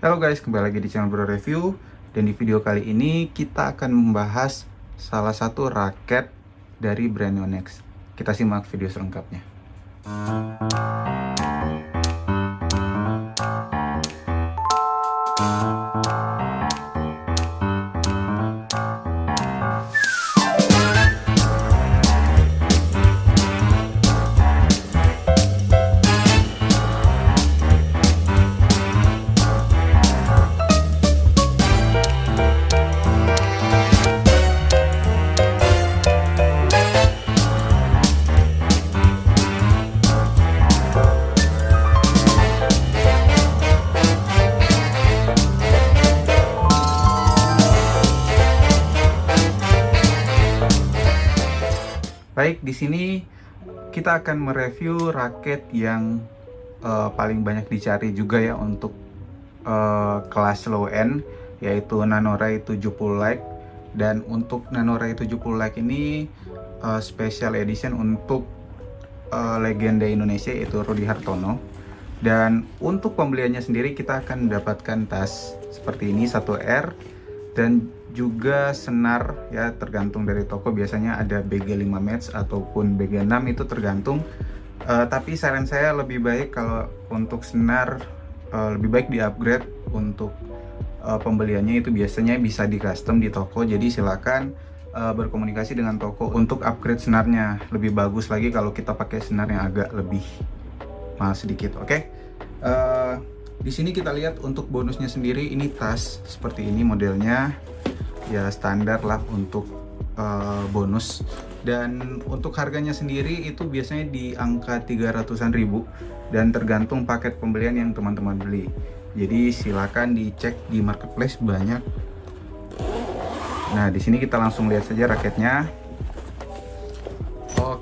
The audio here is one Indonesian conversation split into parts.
Halo guys, kembali lagi di channel Bro Review. Dan di video kali ini kita akan membahas salah satu raket dari brand Yonex. Kita simak video selengkapnya. Baik, di sini kita akan mereview raket yang paling banyak dicari juga ya untuk kelas low end, yaitu Nanoray 70 Lite. Dan untuk Nanoray 70 Lite ini special edition untuk legenda Indonesia, yaitu Rudy Hartono. Dan untuk pembeliannya sendiri kita akan mendapatkan tas seperti ini 1R dan juga senar ya, tergantung dari toko. Biasanya ada BG5 match ataupun BG6, itu tergantung. Tapi saran saya lebih baik kalau untuk senar lebih baik di upgrade. Untuk pembeliannya itu biasanya bisa di custom di toko, jadi silakan berkomunikasi dengan toko untuk upgrade senarnya. Lebih bagus lagi kalau kita pakai senar yang agak lebih mahal sedikit. Oke. Di sini kita lihat untuk bonusnya sendiri, ini tas seperti ini modelnya. Ya standar lah untuk bonus. Dan untuk harganya sendiri itu biasanya di angka 300-an ribu dan tergantung paket pembelian yang teman-teman beli. Jadi silakan dicek di marketplace, banyak. Nah, di sini kita langsung lihat saja raketnya. Oh,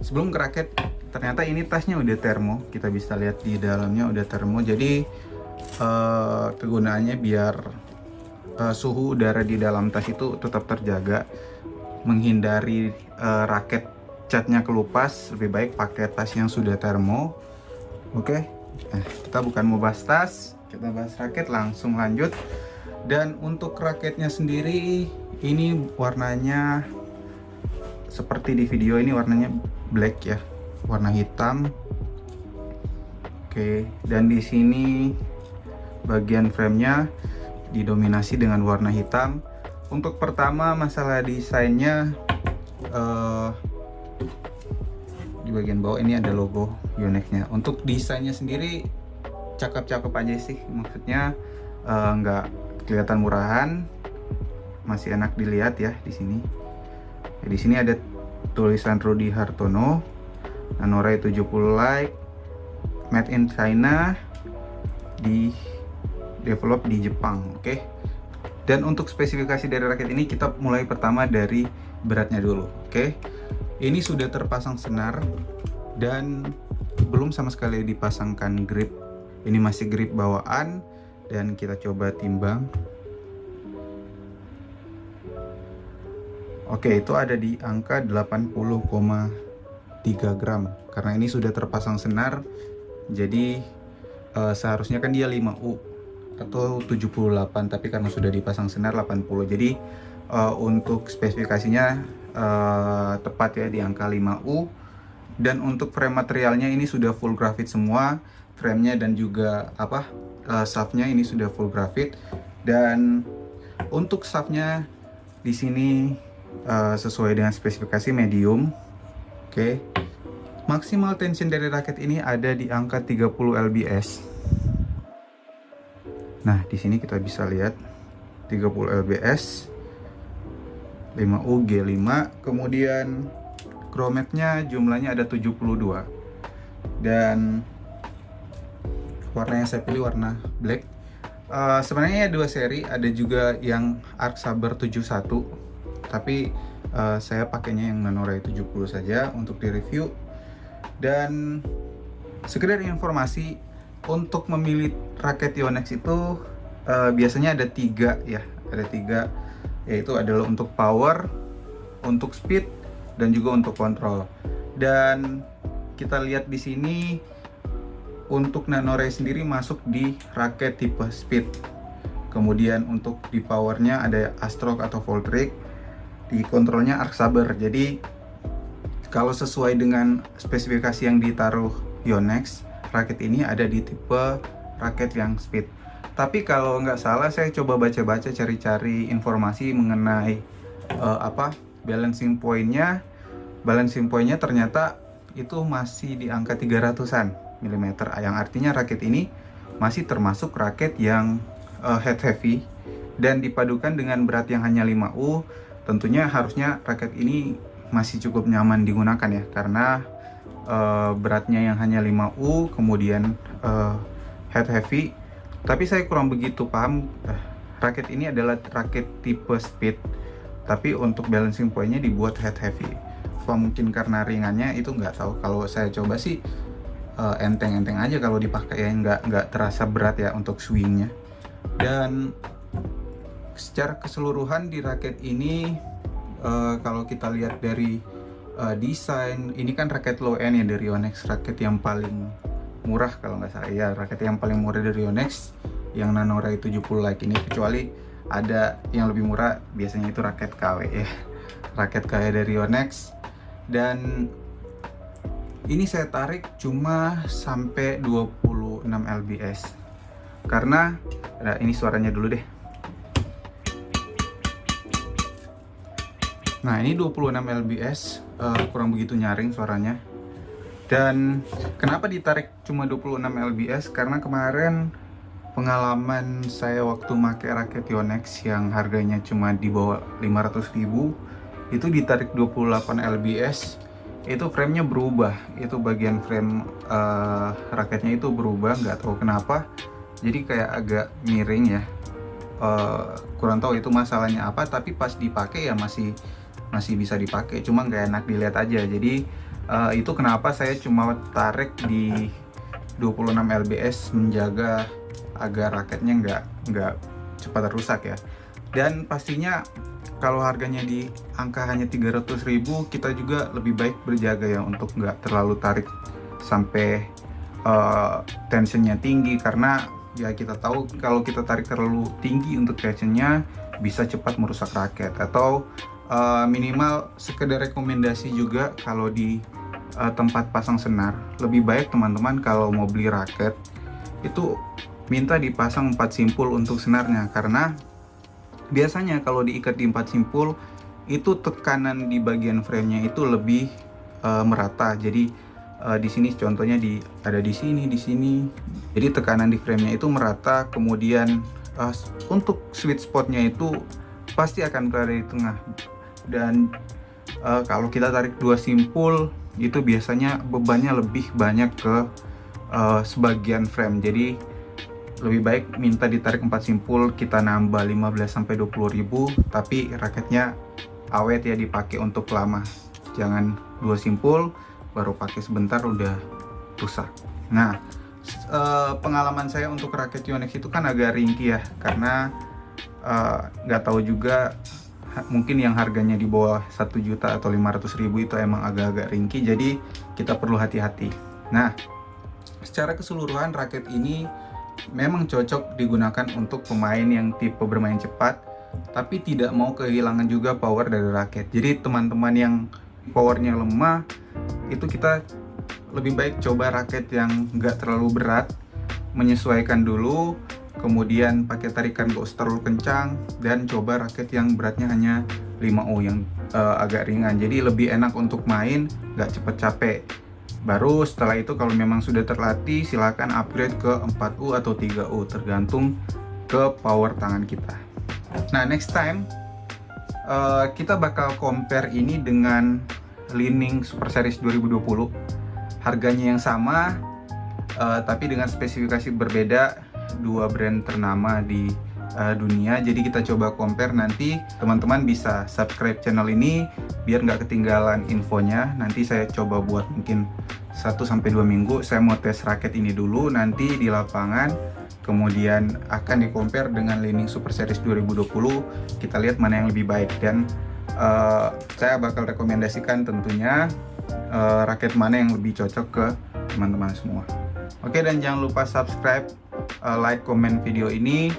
sebelum ke raket, ternyata ini tasnya udah termo. Kita bisa lihat di dalamnya udah termo. Jadi kegunaannya biar suhu udara di dalam tas itu tetap terjaga, menghindari raket catnya kelupas. Lebih baik pakai tas yang sudah termo. Oke. Kita bukan mau bahas tas, kita bahas raket, langsung lanjut. Dan untuk raketnya sendiri, ini warnanya seperti di video ini, warnanya black ya, warna hitam. Oke, dan di sini bagian framenya didominasi dengan warna hitam. Untuk pertama masalah desainnya, di bagian bawah ini ada logo Yonex-nya. Untuk desainnya sendiri cakep-cakep aja sih, maksudnya nggak kelihatan murahan, masih enak dilihat ya di sini. Di sini ada tulisan Rudy Hartono, Nanoray 70 Lite, made in China, di develop di Jepang. Oke. Dan untuk spesifikasi dari raket ini, kita mulai pertama dari beratnya dulu. Oke. Ini sudah terpasang senar dan belum sama sekali dipasangkan grip. Ini masih grip bawaan dan kita coba timbang. Oke, itu ada di angka 80,3 gram. Karena ini sudah terpasang senar, jadi seharusnya kan dia 5U atau 78, tapi karena sudah dipasang senar 80. Jadi untuk spesifikasinya tepat ya di angka 5U. Dan untuk frame materialnya ini sudah full grafit semua, framenya dan juga shaftnya ini sudah full grafit. Dan untuk shaftnya di sini sesuai dengan spesifikasi medium. Oke. Maksimal tension dari raket ini ada di angka 30 lbs. Nah, di sini kita bisa lihat 30 lbs, 5U G5. Kemudian chromatnya jumlahnya ada 72. Dan warna yang saya pilih warna black. Sebenarnya dua seri, ada juga yang Arc Saber 71, tapi saya pakainya yang Nanoray 70 saja untuk di review. Dan sekedar informasi, untuk memilih raket Yonex itu biasanya ada tiga ya, yaitu adalah untuk power, untuk speed, dan juga untuk kontrol. Dan kita lihat di sini untuk Nanoray sendiri masuk di raket tipe speed. Kemudian untuk di powernya ada Astrock atau Voltric, di kontrolnya Arc Saber. Jadi kalau sesuai dengan spesifikasi yang ditaruh Yonex, raket ini ada di tipe raket yang speed. Tapi kalau nggak salah, saya coba baca-baca, cari-cari informasi mengenai balancing point-nya. Balancing point-nya ternyata itu masih di angka 300-an mm, yang artinya raket ini masih termasuk raket yang head heavy, dan dipadukan dengan berat yang hanya 5U, tentunya harusnya raket ini masih cukup nyaman digunakan ya, karena beratnya yang hanya 5U, kemudian head heavy. Tapi saya kurang begitu paham, raket ini adalah raket tipe speed, tapi untuk balancing point-nya dibuat head heavy. Apa mungkin karena ringannya, itu nggak tahu. Kalau saya coba sih enteng-enteng aja kalau dipakai, ya nggak terasa berat ya untuk swingnya. Dan secara keseluruhan di raket ini, kalau kita lihat dari desain, ini kan raket low end ya dari Yonex, raket yang paling murah kalau nggak salah ya, raket yang paling murah dari Yonex yang Nanoray 70 Lite ini, kecuali ada yang lebih murah, biasanya itu raket KW ya, raket KW dari Yonex. Dan ini saya tarik cuma sampai 26 lbs, karena ini suaranya dulu deh. Nah, ini 26 lbs, kurang begitu nyaring suaranya. Dan kenapa ditarik cuma 26 lbs? Karena kemarin pengalaman saya waktu pakai raket Yonex yang harganya cuma di bawah 500.000, itu ditarik 28 lbs, itu framenya berubah, itu bagian frame raketnya itu berubah, nggak tahu kenapa, jadi kayak agak miring ya. Kurang tahu itu masalahnya apa, tapi pas dipakai ya masih bisa dipakai, cuma nggak enak dilihat aja. Jadi itu kenapa saya cuma tarik di 26 lbs, menjaga agar raketnya nggak cepat rusak ya. Dan pastinya kalau harganya di angka hanya 300.000, kita juga lebih baik berjaga ya untuk nggak terlalu tarik sampai tensionnya tinggi, karena ya kita tahu kalau kita tarik terlalu tinggi untuk tensionnya bisa cepat merusak raket. Atau minimal sekedar rekomendasi juga, kalau di tempat pasang senar, lebih baik teman-teman kalau mau beli raket itu minta dipasang 4 simpul untuk senarnya, karena biasanya kalau diikat di 4 simpul itu tekanan di bagian framenya itu lebih merata. Jadi di sini contohnya ada di sini, jadi tekanan di framenya itu merata. Kemudian untuk sweet spotnya itu pasti akan berada di tengah. Dan kalau kita tarik 2 simpul itu biasanya bebannya lebih banyak ke sebagian frame. Jadi lebih baik minta ditarik 4 simpul, kita nambah 15-20.000, tapi raketnya awet ya, dipakai untuk lama. Jangan 2 simpul baru pakai sebentar udah rusak. Nah, pengalaman saya untuk raket Yonex itu kan agak ringkih ya, karena nggak tahu juga, mungkin yang harganya di bawah 1 juta atau 500.000 itu emang agak-agak ringkih, jadi kita perlu hati-hati. Nah, secara keseluruhan raket ini memang cocok digunakan untuk pemain yang tipe bermain cepat, tapi tidak mau kehilangan juga power dari raket. Jadi teman-teman yang powernya lemah, itu kita lebih baik coba raket yang nggak terlalu berat, menyesuaikan dulu, kemudian pakai tarikan gak usah terlalu kencang, dan coba raket yang beratnya hanya 5U yang agak ringan. Jadi lebih enak untuk main, nggak cepet capek. Baru setelah itu kalau memang sudah terlatih, silakan upgrade ke 4U atau 3U, tergantung ke power tangan kita. Nah, next time kita bakal compare ini dengan Li-Ning Super Series 2020. Harganya yang sama, tapi dengan spesifikasi berbeda, dua brand ternama di dunia. Jadi kita coba compare. Nanti teman-teman bisa subscribe channel ini biar nggak ketinggalan infonya. Nanti saya coba buat mungkin 1-2 minggu, saya mau tes raket ini dulu nanti di lapangan, kemudian akan di compare dengan Li-Ning Super Series 2020. Kita lihat mana yang lebih baik, dan saya bakal rekomendasikan tentunya raket mana yang lebih cocok ke teman-teman semua. Oke, dan jangan lupa subscribe, like, komen video ini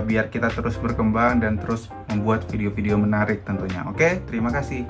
biar kita terus berkembang dan terus membuat video-video menarik tentunya. Oke, terima kasih.